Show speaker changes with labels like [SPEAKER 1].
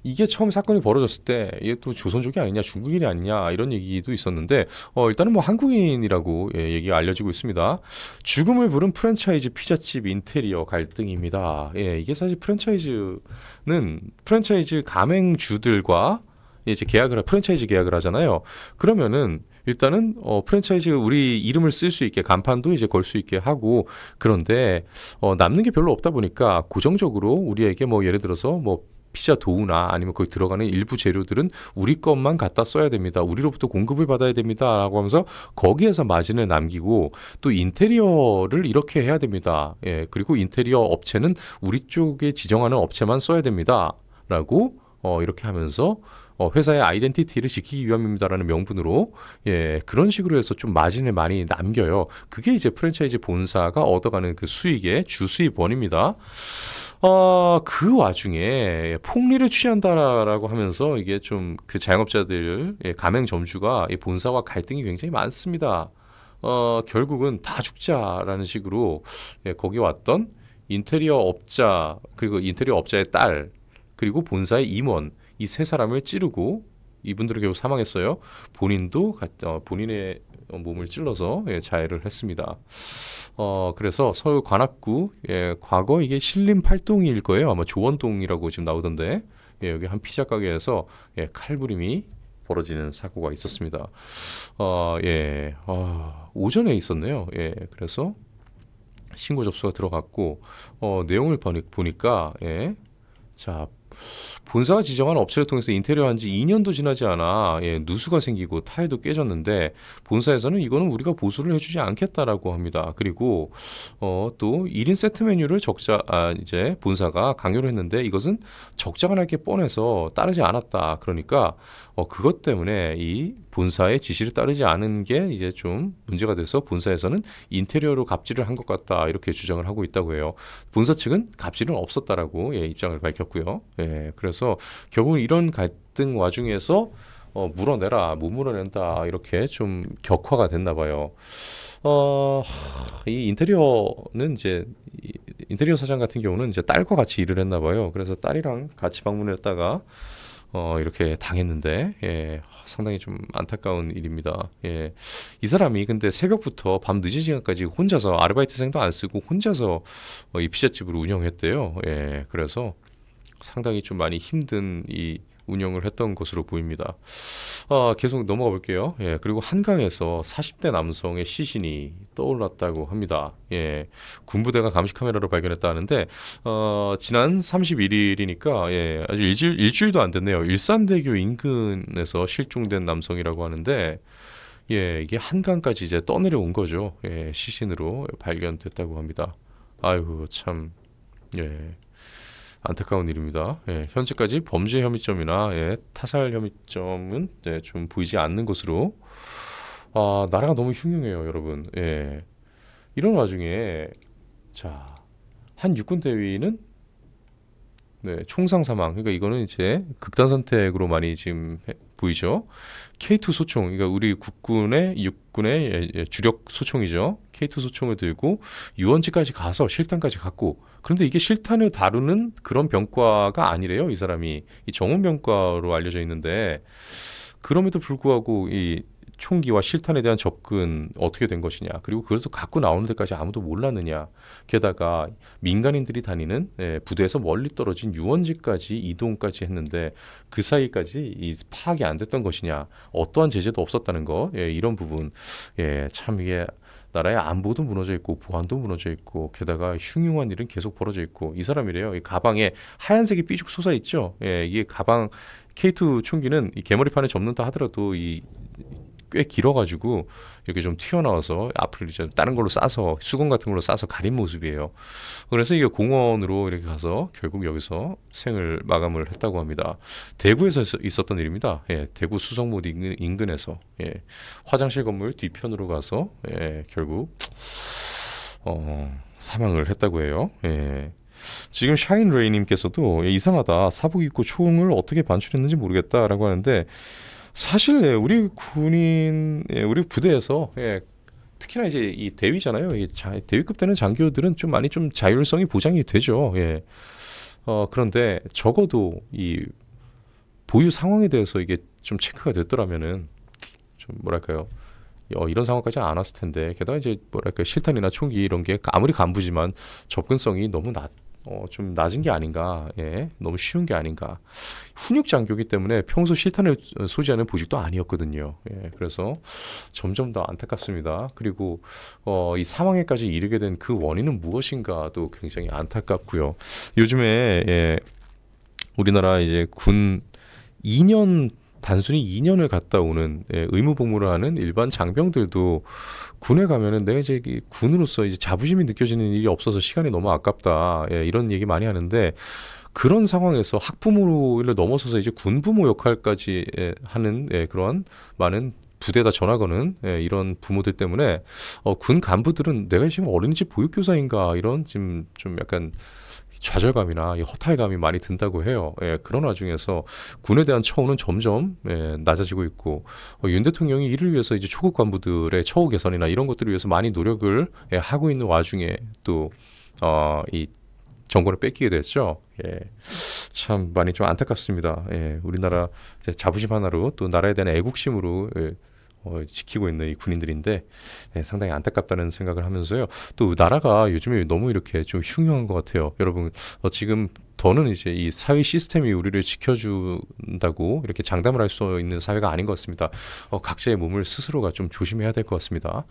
[SPEAKER 1] 이게 처음 사건이 벌어졌을 때 이게 또 조선족이 아니냐 중국인이 아니냐 이런 얘기도 있었는데 일단은 뭐 한국인이라고 얘기가 알려지고 있습니다. 죽음을 부른 프랜차이즈 피자집 인테리어 갈등입니다. 이게 사실 프랜차이즈 가맹주들과 이제 프랜차이즈 계약을 하잖아요. 그러면은 일단은 프랜차이즈 우리 이름을 쓸 수 있게 간판도 이제 걸 수 있게 하고 그런데 남는 게 별로 없다 보니까 고정적으로 우리에게 뭐 예를 들어서 뭐 피자 도우나 아니면 거기 들어가는 일부 재료들은 우리 것만 갖다 써야 됩니다. 우리로부터 공급을 받아야 됩니다.라고 하면서 거기에서 마진을 남기고 또 인테리어를 이렇게 해야 됩니다. 그리고 인테리어 업체는 우리 쪽에 지정하는 업체만 써야 됩니다.라고 이렇게 하면서 회사의 아이덴티티를 지키기 위함입니다라는 명분으로 그런 식으로 해서 좀 마진을 많이 남겨요. 그게 이제 프랜차이즈 본사가 얻어가는 그 수익의 주수입원입니다. 그 와중에 폭리를 취한다라고 하면서 이게 좀 그 자영업자들, 가맹점주가 이 본사와 갈등이 굉장히 많습니다. 결국은 다 죽자라는 식으로 거기 왔던 인테리어 업자, 그리고 인테리어 업자의 딸, 그리고 본사의 임원, 이 세 사람을 찌르고 이분들은 결국 사망했어요. 본인도 본인의 몸을 찔러서 자해를 했습니다. 그래서 서울 관악구 과거 이게 신림 8동일 거예요. 아마 조원동이라고 지금 나오던데 여기 한 피자 가게에서 칼부림이 벌어지는 사고가 있었습니다. 오전에 있었네요. 그래서 신고 접수가 들어갔고 내용을 보니까 자 본사가 지정한 업체를 통해서 인테리어 한 지 2년도 지나지 않아 누수가 생기고 타일도 깨졌는데 본사에서는 이거는 우리가 보수를 해주지 않겠다라고 합니다. 그리고 또 1인 세트 메뉴를 이제 본사가 강요를 했는데 이것은 적자가 날 게 뻔해서 따르지 않았다. 그러니까 그것 때문에 이 본사의 지시를 따르지 않은 게 이제 좀 문제가 돼서 본사에서는 인테리어로 갑질을 한 것 같다 이렇게 주장을 하고 있다고 해요. 본사 측은 갑질은 없었다라고 입장을 밝혔고요. 그래서 결국 이런 갈등 와중에서 물어내라 못 물어낸다 이렇게 좀 격화가 됐나 봐요. 이 인테리어는 이제 인테리어 사장 같은 경우는 이제 딸과 같이 일을 했나 봐요. 그래서 딸이랑 같이 방문했다가 이렇게 당했는데 상당히 좀 안타까운 일입니다. 이 사람이 근데 새벽부터 밤 늦은 시간까지 혼자서 아르바이트생도 안 쓰고 혼자서 이 피자집을 운영했대요. 그래서 상당히 좀 많이 힘든 이 운영을 했던 것으로 보입니다. 계속 넘어가 볼게요. 그리고 한강에서 40대 남성의 시신이 떠올랐다고 합니다. 군부대가 감시 카메라로 발견했다 하는데 지난 31일이니까 아주 일주일도 안 됐네요. 일산대교 인근에서 실종된 남성이라고 하는데 이게 한강까지 이제 떠내려온 거죠. 시신으로 발견됐다고 합니다. 아이고 참 안타까운 일입니다. 현재까지 범죄 혐의점이나 타살 혐의점은 좀 보이지 않는 것으로 나라가 너무 흉흉해요, 여러분. 이런 와중에 자, 한 육군 대위는 총상 사망. 그러니까 이거는 이제 극단 선택으로 많이 지금 보이죠. K2 소총, 그러니까 우리 육군의 주력 소총이죠. K2 소총을 들고 유원지까지 가서 실탄까지 갖고 그런데 이게 실탄을 다루는 그런 병과가 아니래요. 이 사람이 이 정훈병과로 알려져 있는데 그럼에도 불구하고 이 총기와 실탄에 대한 접근 어떻게 된 것이냐 그리고 그것을 갖고 나오는 데까지 아무도 몰랐느냐 게다가 민간인들이 다니는 부대에서 멀리 떨어진 유원지까지 이동까지 했는데 그 사이까지 이 파악이 안 됐던 것이냐 어떠한 제재도 없었다는 거 이런 부분 참 이게 나라의 안보도 무너져 있고 보안도 무너져 있고 게다가 흉흉한 일은 계속 벌어져 있고 이 사람이래요. 이 가방에 하얀색이 삐죽 솟아 있죠. 이게 가방 K2 총기는 이 개머리판을 접는다 하더라도 이 꽤 길어가지고 이렇게 좀 튀어나와서 앞을 이제 다른 걸로 싸서 수건 같은 걸로 싸서 가린 모습이에요. 그래서 이게 공원으로 이렇게 가서 결국 여기서 생을 마감을 했다고 합니다. 대구에서 있었던 일입니다. 대구 수성못 인근에서 화장실 건물 뒤편으로 가서 결국 사망을 했다고 해요. 지금 샤인레이님께서도 이상하다. 사복 입고 총을 어떻게 반출했는지 모르겠다라고 하는데 사실 우리 군인 우리 부대에서 특히나 이제 이 대위잖아요. 대위급 되는 장교들은 좀 많이 좀 자율성이 보장이 되죠. 그런데 적어도 이 보유 상황에 대해서 이게 좀 체크가 됐더라면은 좀 뭐랄까요? 이런 상황까지 안 왔을 텐데 게다가 이제 뭐랄까 실탄이나 총기 이런 게 아무리 간부지만 접근성이 너무 좀 낮은 게 아닌가, 예, 너무 쉬운 게 아닌가. 훈육 장교기 때문에 평소 실탄을 소지하는 보직도 아니었거든요. 예, 그래서 점점 더 안타깝습니다. 그리고 이 사망에까지 이르게 된 그 원인은 무엇인가도 굉장히 안타깝고요. 요즘에 예, 우리나라 이제 군 2년 단순히 2년을 갔다 오는 의무 복무를 하는 일반 장병들도 군에 가면은 내가 이제 군으로서 이제 자부심이 느껴지는 일이 없어서 시간이 너무 아깝다. 예, 이런 얘기 많이 하는데 그런 상황에서 학부모를 넘어서서 이제 군부모 역할까지 하는 그런 많은 부대에다 전화 거는 이런 부모들 때문에 군 간부들은 내가 지금 어린이집 보육교사인가 이런 좀 약간 좌절감이나 이 허탈감이 많이 든다고 해요. 예, 그런 와중에서 군에 대한 처우는 점점 낮아지고 있고 윤 대통령이 이를 위해서 이제 초급 간부들의 처우 개선이나 이런 것들을 위해서 많이 노력을 하고 있는 와중에 또 이 정권을 뺏기게 됐죠. 예, 참 많이 좀 안타깝습니다. 예, 우리나라 이제 자부심 하나로 또 나라에 대한 애국심으로 지키고 있는 이 군인들인데 상당히 안타깝다는 생각을 하면서요. 또 나라가 요즘에 너무 이렇게 좀 흉흉한 것 같아요. 여러분 지금 더는 이제 이 사회 시스템이 우리를 지켜준다고 이렇게 장담을 할 수 있는 사회가 아닌 것 같습니다. 각자의 몸을 스스로가 좀 조심해야 될 것 같습니다.